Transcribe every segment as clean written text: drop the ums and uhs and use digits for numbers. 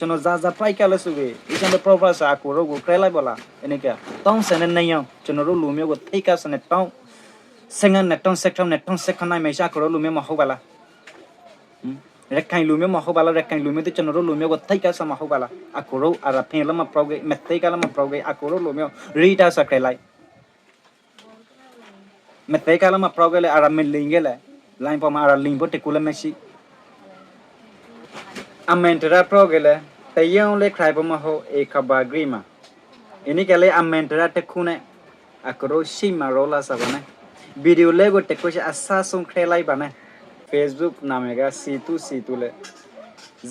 ကျွန်တော်ဇာဖိုက်ကလည်းဆိုပြီးဒီကျွန်တော် professor ကိုရောကိုခရဲလိုက်ပါလားအနေကတောင်းစနေနေအောင်ကျွန်တော်တို့လူမျိုးကိုထိတ်ကစနေတောင်းစငန်နဲ့တောင်းဆက်ထောင်းနဲ့တောင်းဆက်ခနိုင်မရှိကိုရောလူမျိုးမဟုတ်ပါလားရက်ခိုင်လူမျိုးမဟုတ်ပါလားရက်ခိုင်လူမျိုးတို့ကျွန်တော်တို့လူမျိုးကိုထိတ်ကစမဟုတ်ပါလားအကိုရောအရဖင်လမပရောဂေမသိကလမပရောဂေအကိုရောလူမျိုးရီတာစခရဲလိုက်မသိကလမပရောဂေလေအရမလင်းကလေလိုင်းပေါ်မှာအရလင်းဖို့တကူလည်းမရှိအမန်တရာပရောဂေလေတယုံလေခရိုင်ပေါ်မှာဟိုအေခဘာဂရီမာအင်းကလေအမန်တရာတခုနဲ့အကရိုရှိမာရောလာစပါနဲ့ဗီဒီယိုလေးကိုတခုချအဆာဆုံးခရဲလိုက်ပါနဲ့ Facebook နာမည်ကC2 လေ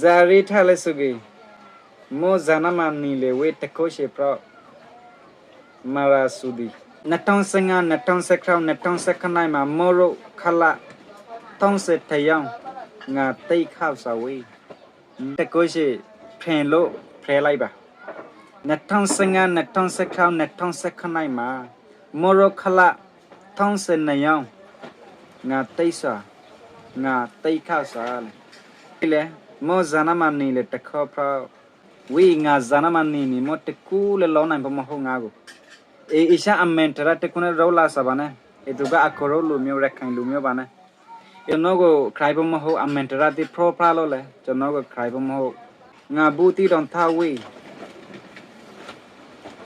ဇာရီထားလဲဆိုကြီးမောဇာနမနီလေဝေတခုချပရမာရာဆူဒီ2005 2019နိုင်မှာမောရိုခလာတောင်းစတယံငါတိတ်ခောက်စဝေးတကုရှိဖင်လို့ဖဲလိုက်ပါ2005 2019နိုင်မှာမောရိုခလာတောင်းစနယံငါတိတ်စာငါတိတ်ခောက်စာလေမောဇာနမနီလေတခေါဖရဝေးငါဇာနမနီနီမောတကူလေလောနိုင်ပမဟုတ်ငါကိုအေရှာအမန်တရတကုနဲ့ရောလာစပါနဲ့အဲသူကအခေါ်လို့လူမျိုးရက်ခိုင်လူမျိုးပါနဲ့ကျွန်တော်ကိုခရိုင်ပမဟုတ်အမန်တရတိပရိုဖလာလို့လေကျွန်တော်ကိုခရိုင်ပမဟုတ်ငါဘူတီတောင်ထားဝေး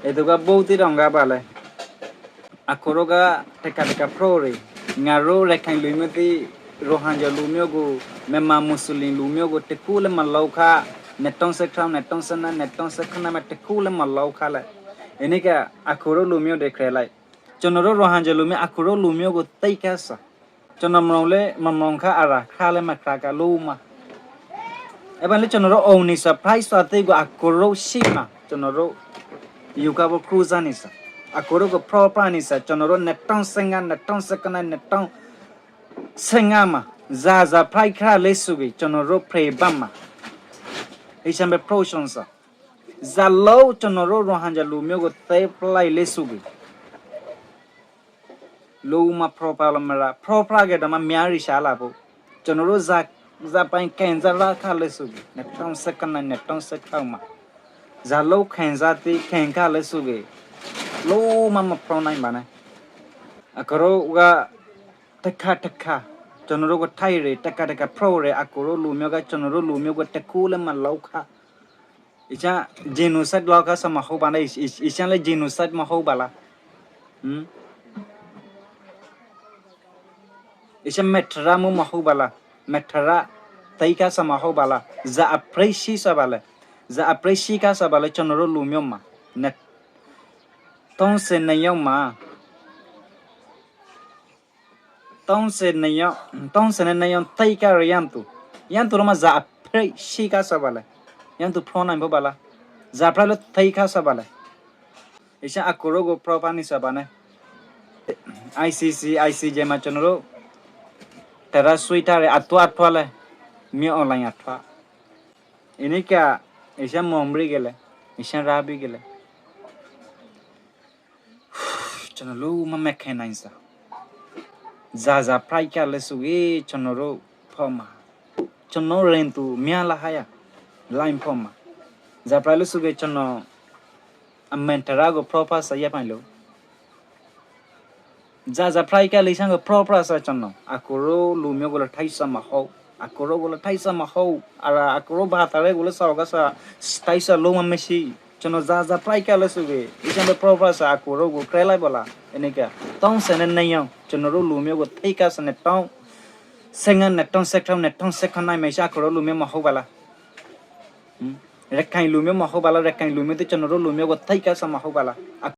အဲသူကဘူတီတောင်ကပါလေအခေါ်ကတကပရိုရီငါရောရက်ခိုင်လူမျိုးတိရိုဟန်ဂျာလူမျိုးကိုမြန်မာမွတ်စလင်လူမျိုးကိုတကူလည်းမလောက်ခ2016 2019 မှာတကူလည်းမလောက်ခလိုက်အနိကအခိုရိုလူမျိုးတွေခရဲလိုက်ကျွန်တော်တို့ရိုဟန်ဂျာလူမျိုးအခိုရိုလူမျိုးကိုတိတ်ကဆာကျွန်တော်မလုံးလဲမမောင်ခအရာခါလဲမခါကလုံးမအဲ့ဘာလဲကျွန်တော်တို့အုံနေ surprise ဆိုတဲ့ကအခိုရိုရှိမှာကျွန်တော်တို့ယူကဘခရူဇာနေစာအခိုရိုကို proper နေစာကျွန်တော်တို့2019 2019မှာဇာဖိုက်ခါလေးစုပြီးကျွန်တော်တို့ဖရေဘတ်မှာအရှင်ဘပရိုရှွန်စာဇာလောကျွန်တော်တို့ရဟန်ဂျာလူမျိုးကိုသေပလိုက်လေးစုပြီးလူမပရိုပါလမရာပရိုပရာကတမများရရှာလာဖို့ကျွန်တော်တို့ဇာပိုင်ကန်ဇာလာခါလေးစုပြီး2019မှာဇာလောခံစားတိခံခါလေးစုပြီးလူမပရိုနိုင်ပါနဲ့အကရောကတခါကျွန်တော်တို့ကထိုင်ရတကပရိုရအကိုလိုမျိုးကကျွန်တော်တို့လူမျိုးကတကူလည်းမလောက်ခအချာဂျီနိုဆိုက်လောက်ကစမဟုတ်ပါနဲ့အချာလည်းဂျီနိုဆိုက်မဟုတ်ပါလားအချာမက်ထရာမမဟုတ်ပါလားမက်ထရာတိုက်ကစမဟုတ်ပါလားဇာအပရိရှိစပါလေဇာအပရိရှိကစပါလေကျွန်တော်တို့လူမျိုးမှာနဲ့တောင်းစနေရောက်မှာတောင်းစနေရောက်တိုက်ကရန်တူရမဇာအပရိရှိကစပါလေyan tu pronoun bo bala zapra lo thai kha sa bala isha akoro go proper ni sa bana ICJ ma chonro tera suita re atwa le mi online atwa inika isha momri gele isha rabi gele chonro ma mekhain sa za prai ka le su e chonro phoma chonro ren tu mya la haya line form za pralo suge chono ammentara go proper sa yapan lo za prai ka lisang go proper sa chono akoro lu myo go thai sa ma ho akoro go thai sa ma ho ara akoro ba ta re go sa ga sa thai sa lo ma meshi chono za prai ka le suge isang go proper sa akoro go kre lai bala enika tong sen ne yang chono ro lu myo go thai ka sa ne tong sengan ne tong second nai me sha akoro lu myo ma ho balaရက်ခိုင်လူမျိုးမဟုတ်ပါလားရက်ခိုင်လူမျိုးတို့ကျွန်တော်တို့လူမျိုးကိုထိတ်ကဆမဟုတ်ပါလား